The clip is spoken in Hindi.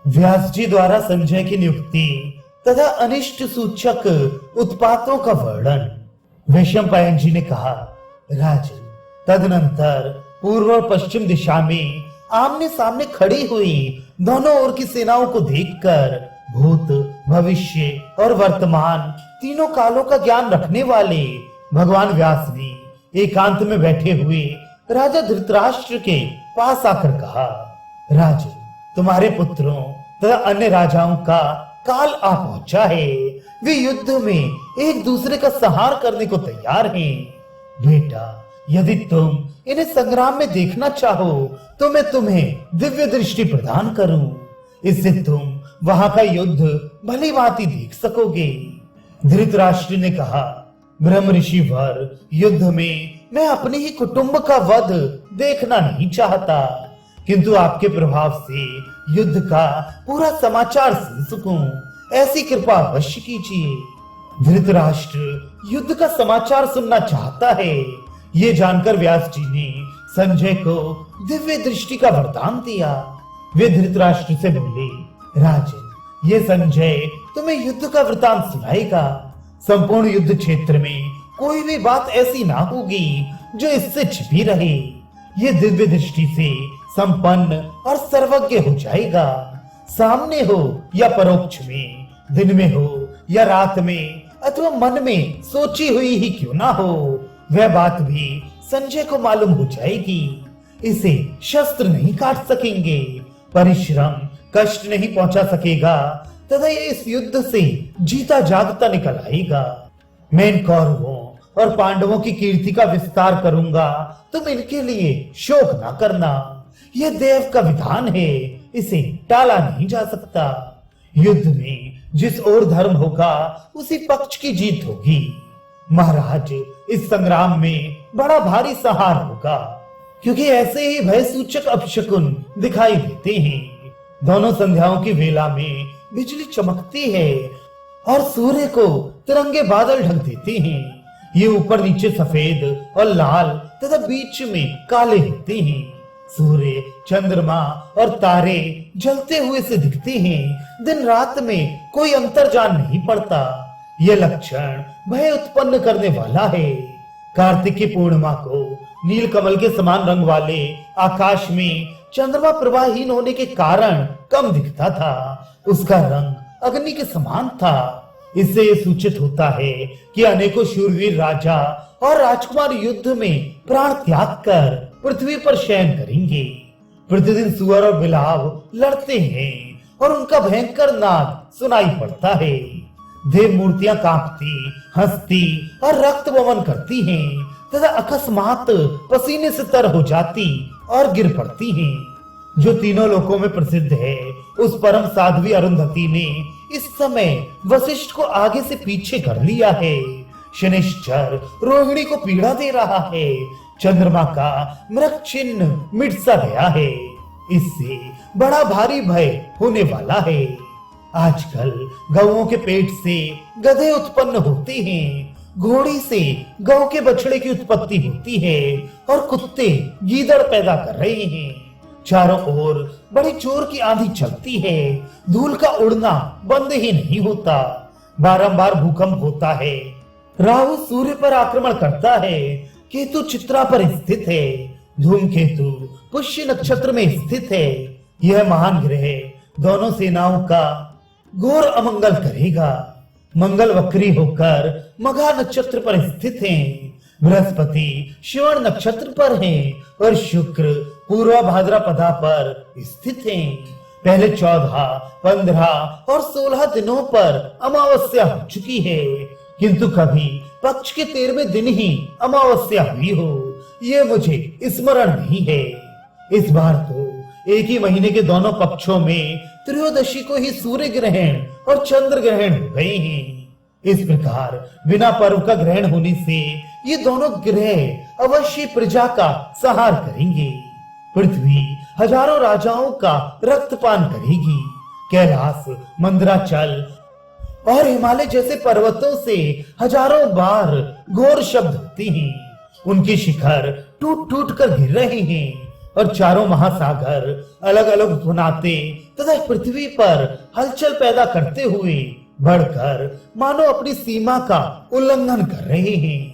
व्यास जी द्वारा संजय की नियुक्ति तथा अनिष्ट सूचक उत्पातों का वर्णन। वैशंपायन जी ने कहा, राजन, तदनंतर पूर्व और पश्चिम दिशा में आमने सामने खड़ी हुई दोनों ओर की सेनाओं को देखकर भूत, भविष्य और वर्तमान तीनों कालों का ज्ञान रखने वाले भगवान व्यास ने एकांत में बैठे हुए राजा धृतराष्ट्र के पास आकर कहा, राजन, तुम्हारे पुत्रों तथा अन्य राजाओं का काल आ पहुंचा है। वे युद्ध में एक दूसरे का संहार करने को तैयार हैं। बेटा, यदि तुम इन्हें संग्राम में देखना चाहो तो मैं तुम्हें दिव्य दृष्टि प्रदान करूं। इससे तुम वहां का युद्ध भली भांति देख सकोगे। धृतराष्ट्र ने कहा, ब्रह्म ऋषि वर, युद्ध में मैं अपने ही कुटुंब का वध देखना नहीं चाहता, किंतु आपके प्रभाव से युद्ध का पूरा समाचार सुन सकूं, ऐसी कृपा अवश्य कीजिए। धृतराष्ट्र युद्ध का समाचार सुनना चाहता है। ये जानकर व्यास जी ने संजय को दिव्य दृष्टि का वरदान दिया। वे धृतराष्ट्र से बोले, राजन, ये संजय तुम्हें युद्ध का वृतांत सुनाएगा। संपूर्ण युद्ध क्षेत्र में कोई भी बात ऐसी ना होगी जो इससे छिपी रहे। ये दिव्य दृष्टि से संपन्न और सर्वज्ञ हो जाएगा। सामने हो या परोक्ष में, दिन में हो या रात में, अथवा मन में सोची हुई ही क्यों ना हो, वह बात भी संजय को मालूम हो जाएगी। इसे शस्त्र नहीं काट सकेंगे, परिश्रम कष्ट नहीं पहुंचा सकेगा तथा ये इस युद्ध से जीता जागता निकल आएगा। मैं इन कौरवों और पांडवों की कीर्ति का विस्तार करूंगा, तुम इनके लिए शोक ना करना। यह देव का विधान है, इसे टाला नहीं जा सकता। युद्ध में जिस ओर धर्म होगा उसी पक्ष की जीत होगी। महाराज, इस संग्राम में बड़ा भारी संहार होगा, क्योंकि ऐसे ही भय सूचक अपशकुन दिखाई देते हैं। दोनों संध्याओं की वेला में बिजली चमकती है और सूर्य को तिरंगे बादल ढक देते हैं। ये ऊपर नीचे सफेद और लाल तथा बीच में काले होते हैं। सूर्य, चंद्रमा और तारे जलते हुए से दिखते हैं। दिन रात में कोई अंतर जान नहीं पड़ता। यह लक्षण भय उत्पन्न करने वाला है। कार्तिक की पूर्णिमा को नील कमल के समान रंग वाले आकाश में चंद्रमा प्रवाहीन होने के कारण कम दिखता था। उसका रंग अग्नि के समान था। इससे यह सूचित होता है कि अनेकों शूरवीर राजा और राजकुमार युद्ध में प्राण त्याग कर पृथ्वी पर शयन करेंगे। प्रतिदिन सुअर और बिलाव लड़ते हैं और उनका भयंकर नाद सुनाई पड़ता है। देव मूर्तियां कांपती, हंसती और रक्त वमन करती हैं तथा अकस्मात पसीने से तर हो जाती और गिर पड़ती हैं। जो तीनों लोकों में प्रसिद्ध है, उस परम साध्वी अरुंधति ने इस समय वशिष्ठ को आगे से पीछे कर लिया है। शनिश्चर रोहिणी को पीड़ा दे रहा है। चंद्रमा का मृग चिन्ह मिट सा गया है। इससे बड़ा भारी भय होने वाला है। आजकल गौओं के पेट से गधे उत्पन्न होते हैं, घोड़ी से गौ के बछड़े की उत्पत्ति होती है और कुत्ते गीदड़ पैदा कर रहे हैं। चारों ओर बड़ी जोर की आंधी चलती है। धूल का उड़ना बंद ही नहीं होता। बारंबार भूकंप होता है। राहु सूर्य पर आक्रमण करता है। केतु चित्रा पर स्थित है। धूमकेतु पुष्य नक्षत्र में स्थित है। यह महान ग्रह दोनों सेनाओं का घोर अमंगल करेगा। मंगल वक्री होकर मघा नक्षत्र पर स्थित हैं। बृहस्पति श्रवण नक्षत्र पर हैं और शुक्र पूर्वा भाद्रपदा पर स्थित हैं। पहले 14, 15 और 16 दिनों पर अमावस्या हो चुकी है, किंतु कभी पक्ष के 13वें दिन ही अमावस्या हुई हो, ये मुझे स्मरण नहीं है। इस बार तो एक ही महीने के दोनों पक्षों में त्रयोदशी को ही सूर्य ग्रहण और चंद्र ग्रहण हो गए हैं। इस प्रकार बिना पर्व का ग्रहण होने से ये दोनों ग्रह अवश्य प्रजा का संहार करेंगे। पृथ्वी हजारों राजाओं का रक्तपान करेगी। कैलाश, मंदराचल और हिमालय जैसे पर्वतों से हजारों बार घोर शब्द होते हैं। उनके शिखर टूट टूट कर गिर रहे हैं। और चारों महासागर अलग अलग धुनाते तथा पृथ्वी पर हलचल पैदा करते हुए बढ़कर मानो अपनी सीमा का उल्लंघन कर रहे हैं।